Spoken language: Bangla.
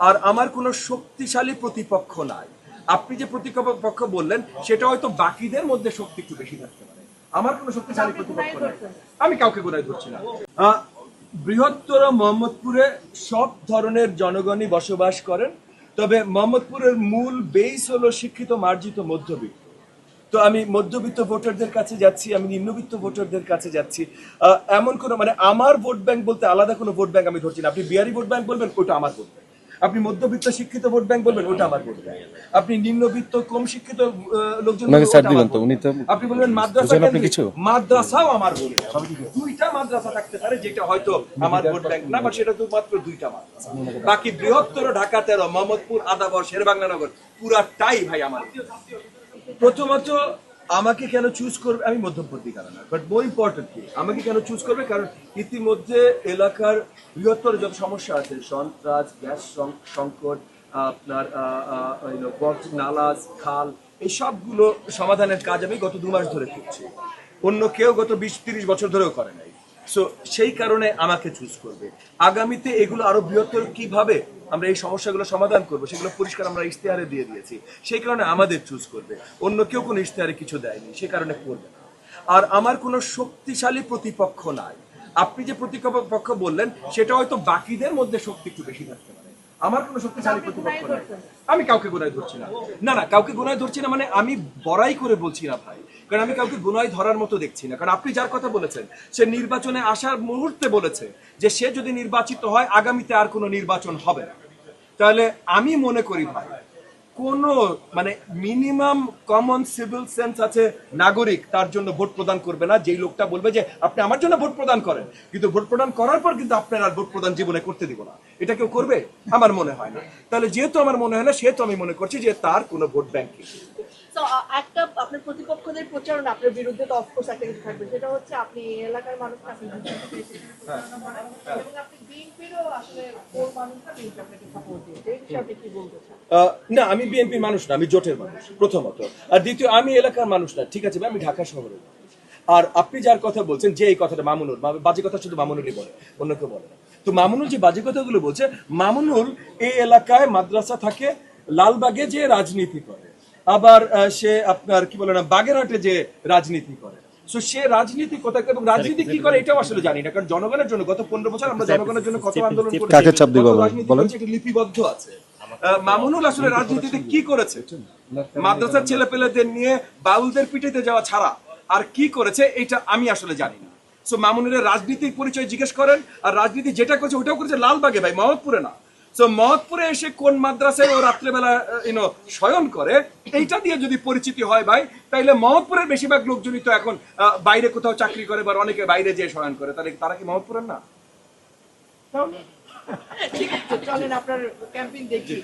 আর আমার কোনো শক্তিশালী প্রতিপক্ষ নাই। আপনি যে প্রতিপক্ষ বললেন সেটা হয়তো বাকিদের মধ্যে শক্তি একটু বেশি থাকতে পারে, আমার কোনো শক্তিশালী প্রতিপক্ষ নাই। আমি কাউকে গোনায় ধরছি না। বৃহত্তর মোহাম্মদপুরে সব ধরনের জনগণই বসবাস করেন, তবে মোহাম্মদপুরের মূল বেস হলো শিক্ষিত মার্জিত মধ্যবিত্ত। তো আমি মধ্যবিত্ত ভোটারদের কাছে যাচ্ছি, আমি নিম্নবিত্ত ভোটারদের কাছে যাচ্ছি। এমন কোনো মানে আমার ভোট ব্যাংক বলতে আলাদা কোনো ভোট ব্যাংক আমি ধরছি না। আপনি বিহারি ভোট ব্যাংক বলবেন, ওটা আমার ভোট ব্যাংক। আপনি মধ্যবিত্ত শিক্ষিত ভোট ব্যাংক বলবেন, ওটা আমার ভোট ব্যাংক। আপনি নিম্নবিত্ত কম শিক্ষিত লোকজন আপনি বলবেন মাদ্রাসা, মাদ্রাসাও আমার ভোট ব্যাংক। দুইটা মাদ্রাসা থাকতে পারে যেটা হয়তো আমার ভোট ব্যাংক না, বা সেটা তো মাত্র দুইটা মাদ্রাসা। বাকি বৃহত্তর ঢাকা 13, মোহাম্মদপুর, আদাবর, শেরেবাংলানগর পুরাটাই ভাই আমার। প্রথমত আমাকে কেন চুজ করবে, আমি মধ্যমপন্থী কারণ, বাট মোর ইম্পর্টেন্ট কি আমাকে কেন চুজ করবে, কারণ ইতিমধ্যে এলাকার বৃহত্তর যত সমস্যা আছে, সন্ত্রাস, গ্যাস সংকট, আপনার নালাজ, খাল, এই সবগুলো সমাধানের কাজ আমি গত 2 মাস ধরে করছি। অন্য কেউ গত 20-30 বছর ধরেও করে নাই। সো সেই কারণে আমাকে চুজ করবে। আগামীতে এগুলো আরো বৃহত্তর কিভাবে আমরা এই সমস্যাগুলো সমাধান করবো সেগুলো পরিষ্কার আমরা ইশতেহারে দিয়ে দিয়েছি, সেই কারণে আমাদের চুজ করবে। অন্য কেউ কোনো ইশতেহারে কিছু দেয়নি, সে কারণে করবে না। আর আমার কোনো শক্তিশালী প্রতিপক্ষ নাই। আপনি যে প্রতিপক্ষ বললেন সেটা হয়তো বাকিদের মধ্যে শক্তি একটু বেশি থাকতে পারে, আমার কোনো শক্তিশালী প্রতিপক্ষ নাই। আমি কাউকে গোনায় ধরছি না, না না কাউকে গোনায় ধরছি না, মানে আমি বড়াই করে বলছি না ভাই, কারণ আমি কাউকে গোনায় ধরার মতো দেখছি না। কারণ আপনি যার কথা বলেছেন সে নির্বাচনে আসার মুহূর্তে বলেছে যে সে যদি নির্বাচিত হয় আগামীতে আর কোনো নির্বাচন হবে না। তাহলে আমি মনে করি ভাই কোন মানে মিনিমাম কমন সিভিল সেন্স আছে নাগরিক তার জন্য ভোট প্রদান করবে না যেই লোকটা বলবে যে আপনি আমার জন্য ভোট প্রদান করেন, কিন্তু ভোট প্রদান করার পর কিন্তু আপনার আর ভোট প্রদান জীবনে করতে দিব না, এটা কেউ করবে? আমার মনে হয় না। তাহলে যেহেতু আমার মনে হয় না, সেহেতু আমি মনে করছি যে তার কোনো ভোট ব্যাংক নেই। একটা আপনার প্রতিপক্ষদের প্রচারণা আপনার বিরুদ্ধে তো অফকোর্স একটা কিছু থাকবে, সেটা হচ্ছে আপনি এলাকার মানুষকে আপনি এবং আপনি বিএনপিরও আসলে কোন মানুষটা বিএনপি আপনাকে সাপোর্ট দিয়েছে, এই বিষয়ে আপনি কি বলতে চান? না, আমি বিএনপির মানুষ না, আমি জোটের মানুষ প্রথমত। আর দ্বিতীয়, আমি এলাকার মানুষ না, ঠিক আছে, আমি ঢাকা শহরের মানুষ। আর আপনি যার কথা বলছেন, যে এই কথাটা মামুনুল, বাজে কথা শুধু মামুনুলই বলে, অন্য কেউ বলে না। তো মামুনুল যে বাজে কথাগুলো বলছে, মামুনুল এই এলাকায় মাদ্রাসা থাকে, লালবাগে যে রাজনীতি করে, আবার সে আপনার কি বলে না বাগেরহাটে যে রাজনীতি করে। সো সে রাজনীতি কোথায় এবং রাজনীতি কি করে এটাও আসলে জানি না, কারণ জনগণের জন্য গত 15 বছর আমরা জনগণের জন্য কত আন্দোলন করেছি, এটা লিপিবদ্ধ আছে। মামুনুল আসলে রাজনীতিতে কি করেছে? মাদ্রাসার ছেলে পেলেদের নিয়ে বাউলদের পিটিতে যাওয়া ছাড়া আর কি করেছে এটা আমি আসলে জানি না। সো মামুনুলের রাজনীতির পরিচয় জিজ্ঞেস করেন, আর রাজনীতি যেটা করেছে ওটাও করেছে লালবাগে ভাই, মোহাম্মদপুরে না। সো মোহাম্মদপুরে এসে কোন মাদ্রাসায় ও রাত্রেবেলা শয়ন করে এইটা দিয়ে যদি পরিচিতি হয় ভাই, তাইলে মোহাম্মদপুরের বেশিরভাগ লোকজনই তো এখন বাইরে কোথাও চাকরি করে বা অনেকে বাইরে যেয়ে শয়ন করে, তাহলে তারা কি মোহাম্মদপুরের না? ঠিক আছে, চলেন আপনার ক্যাম্পেইন দেখি।